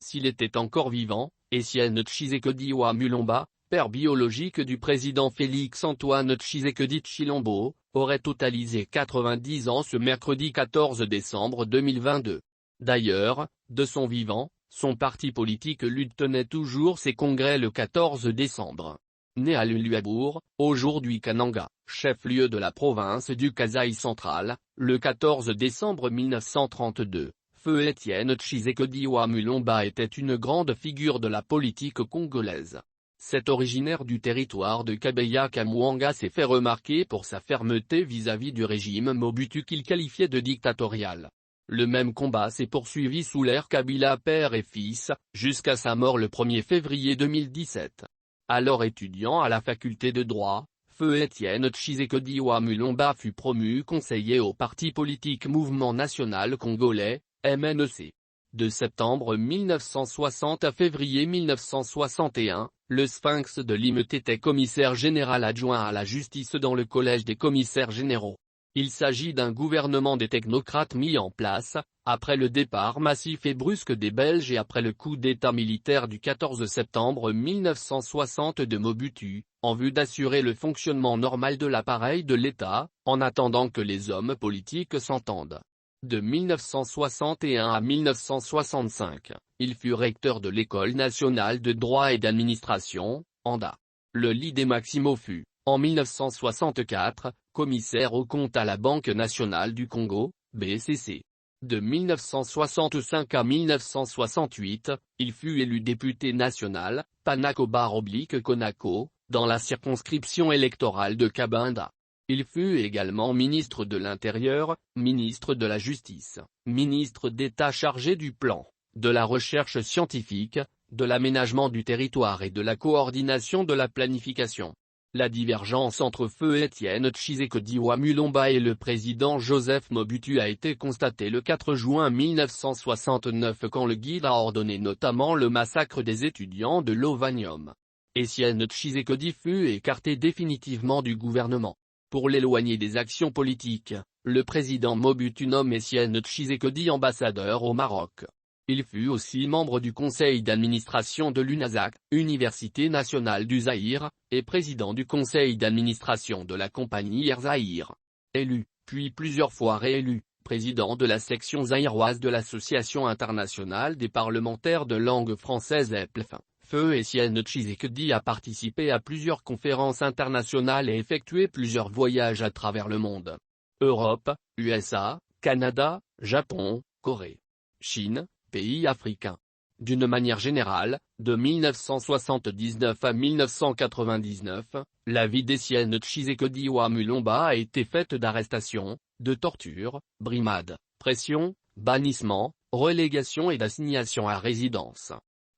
S'il était encore vivant, Etienne Tshisekedi Mulumba, père biologique du président Félix-Antoine Tshisekedi Tshilombo, aurait totalisé 90 ans ce mercredi 14 décembre 2022. D'ailleurs, de son vivant, son parti politique lutte tenait toujours ses congrès le 14 décembre. Né à Luluabour, aujourd'hui Kananga, chef-lieu de la province du Kasaï central, le 14 décembre 1932, feu Etienne Tshisekedi Mulumba était une grande figure de la politique congolaise. Cet originaire du territoire de Kabeya-Kamwanga s'est fait remarquer pour sa fermeté vis-à-vis du régime Mobutu qu'il qualifiait de dictatorial. Le même combat s'est poursuivi sous l'ère Kabila père et fils, jusqu'à sa mort le 1er février 2017. Alors étudiant à la faculté de droit, feu Etienne Tshisekedi Mulumba fut promu conseiller au parti politique Mouvement National Congolais, MNEC. De septembre 1960 à février 1961, le Sphinx de Limete était commissaire général adjoint à la justice dans le collège des commissaires généraux. Il s'agit d'un gouvernement des technocrates mis en place, après le départ massif et brusque des Belges et après le coup d'état militaire du 14 septembre 1960 de Mobutu, en vue d'assurer le fonctionnement normal de l'appareil de l'État, en attendant que les hommes politiques s'entendent. De 1961 à 1965, il fut recteur de l'École nationale de droit et d'administration, ANDA. Le Lidé Maximo fut, en 1964, commissaire aux comptes à la Banque nationale du Congo, BCC. De 1965 à 1968, il fut élu député national, Panakobar-Konako, dans la circonscription électorale de Kabinda. Il fut également ministre de l'Intérieur, ministre de la Justice, ministre d'État chargé du plan, de la recherche scientifique, de l'aménagement du territoire et de la coordination de la planification. La divergence entre feu Etienne Tshisekedi Mulumba et le président Joseph Mobutu a été constatée le 4 juin 1969 quand le guide a ordonné notamment le massacre des étudiants de l'Ovanium. Etienne Tshisekedi fut écarté définitivement du gouvernement. Pour l'éloigner des actions politiques, le président Mobutu nomme Etienne Tshisekedi ambassadeur au Maroc. Il fut aussi membre du conseil d'administration de l'UNASAC, Université nationale du Zaïre, et président du conseil d'administration de la compagnie Air Zaïre. Élu, puis plusieurs fois réélu, président de la section zaïroise de l'Association internationale des parlementaires de langue française EPLF. Feu Etienne Tshisekedi a participé à plusieurs conférences internationales et effectué plusieurs voyages à travers le monde. Europe, USA, Canada, Japon, Corée, Chine, pays africains. D'une manière générale, de 1979 à 1999, la vie d'Etienne Tshisekedi Mulumba a été faite d'arrestations, de tortures, brimades, pression, bannissement, relégation et d'assignation à résidence.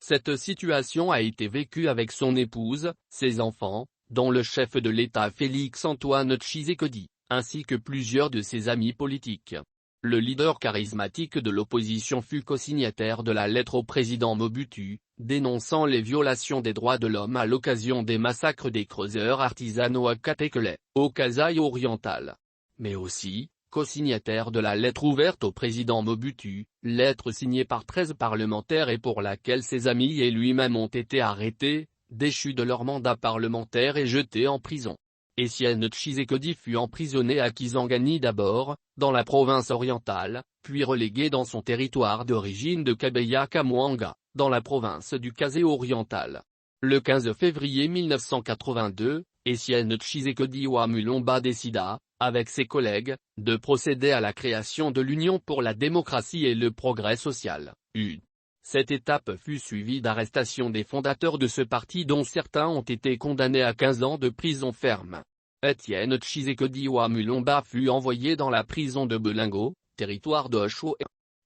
Cette situation a été vécue avec son épouse, ses enfants, dont le chef de l'État Félix-Antoine Tshisekedi, ainsi que plusieurs de ses amis politiques. Le leader charismatique de l'opposition fut co-signataire de la lettre au président Mobutu, dénonçant les violations des droits de l'homme à l'occasion des massacres des creuseurs artisanaux à Katekele, au Kasaï oriental. Mais aussi, co-signataire de la lettre ouverte au président Mobutu, lettre signée par 13 parlementaires et pour laquelle ses amis et lui-même ont été arrêtés, déchus de leur mandat parlementaire et jetés en prison. Etienne Tshisekedi fut emprisonné à Kisangani d'abord, dans la province orientale, puis relégué dans son territoire d'origine de Kabeya-Kamwanga, dans la province du Kasai oriental. Le 15 février 1982, Etienne Tshisekedi Mulumba décida, avec ses collègues, de procéder à la création de l'Union pour la démocratie et le progrès social, UD. Cette étape fut suivie d'arrestations des fondateurs de ce parti dont certains ont été condamnés à 15 ans de prison ferme. Etienne Tshisekedi Mulumba fut envoyé dans la prison de Belingo, territoire de Osho.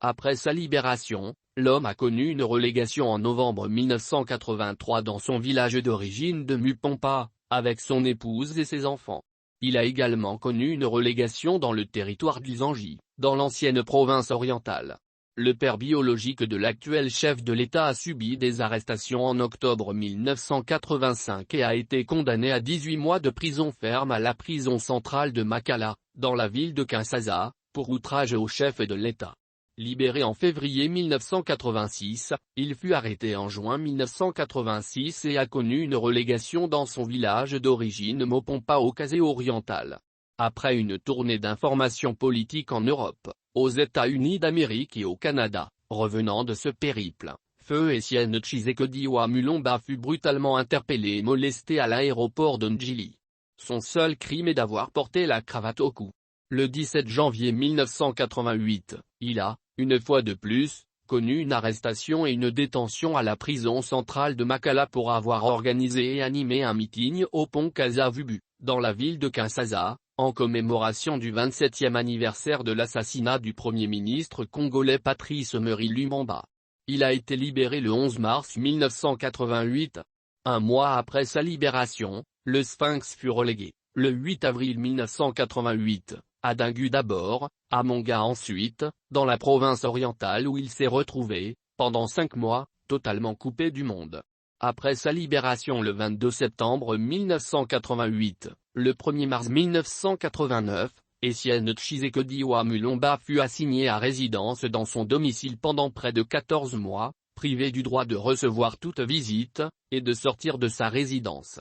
Après sa libération, l'homme a connu une relégation en novembre 1983 dans son village d'origine de Mupompa, avec son épouse et ses enfants. Il a également connu une relégation dans le territoire d'Izangi, dans l'ancienne province orientale. Le père biologique de l'actuel chef de l'État a subi des arrestations en octobre 1985 et a été condamné à 18 mois de prison ferme à la prison centrale de Makala, dans la ville de Kinshasa, pour outrage au chef de l'État. Libéré en février 1986, il fut arrêté en juin 1986 et a connu une relégation dans son village d'origine Mopompa au Casé-Oriental. Après une tournée d'information politique en Europe, aux États-Unis d'Amérique et au Canada, revenant de ce périple, Feu Etienne Tshisekedi Mulumba fut brutalement interpellé et molesté à l'aéroport de Njili. Son seul crime est d'avoir porté la cravate au cou. Le 17 janvier 1988, il a, une fois de plus, connu une arrestation et une détention à la prison centrale de Makala pour avoir organisé et animé un meeting au pont Kasavubu, dans la ville de Kinshasa, en commémoration du 27e anniversaire de l'assassinat du Premier ministre congolais Patrice Emery Lumumba. Il a été libéré le 11 mars 1988. Un mois après sa libération, le Sphinx fut relégué, le 8 avril 1988, à Dingu d'abord, à Monga ensuite, dans la province orientale où il s'est retrouvé, pendant 5 mois, totalement coupé du monde. Après sa libération le 22 septembre 1988, le 1er mars 1989, Etienne Tshisekedi Mulumba fut assigné à résidence dans son domicile pendant près de 14 mois, privé du droit de recevoir toute visite, et de sortir de sa résidence.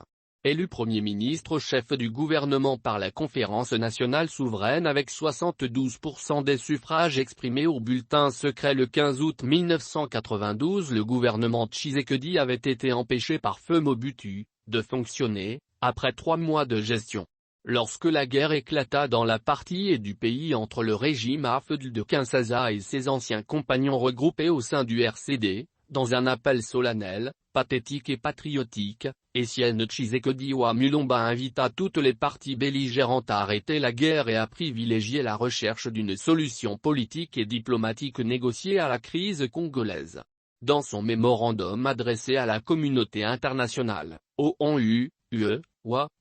Élu Premier ministre chef du gouvernement par la Conférence nationale souveraine avec 72% des suffrages exprimés au bulletin secret le 15 août 1992, le gouvernement Tshisekedi avait été empêché par Feu Mobutu de fonctionner, après 3 mois de gestion. Lorsque la guerre éclata dans la partie est du pays entre le régime AFDL de Kinshasa et ses anciens compagnons regroupés au sein du RCD, dans un appel solennel, pathétique et patriotique, Etienne Tshisekedi Mulumba invita toutes les parties belligérantes à arrêter la guerre et à privilégier la recherche d'une solution politique et diplomatique négociée à la crise congolaise. Dans son mémorandum adressé à la communauté internationale, au ONU,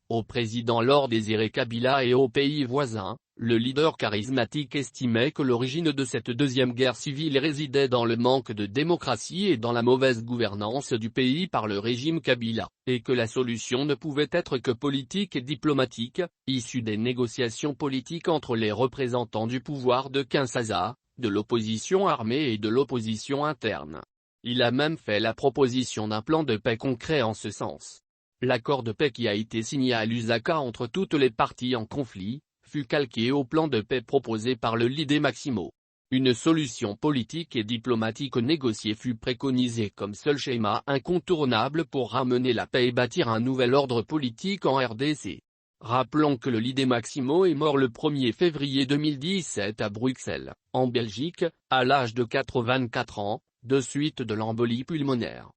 au président Laurent Désiré Kabila et aux pays voisins, le leader charismatique estimait que l'origine de cette deuxième guerre civile résidait dans le manque de démocratie et dans la mauvaise gouvernance du pays par le régime Kabila, et que la solution ne pouvait être que politique et diplomatique, issue des négociations politiques entre les représentants du pouvoir de Kinshasa, de l'opposition armée et de l'opposition interne. Il a même fait la proposition d'un plan de paix concret en ce sens. L'accord de paix qui a été signé à Lusaka entre toutes les parties en conflit, fut calqué au plan de paix proposé par le leader Maximo. Une solution politique et diplomatique négociée fut préconisée comme seul schéma incontournable pour ramener la paix et bâtir un nouvel ordre politique en RDC. Rappelons que le leader Maximo est mort le 1er février 2017 à Bruxelles, en Belgique, à l'âge de 84 ans, de suite de l'embolie pulmonaire.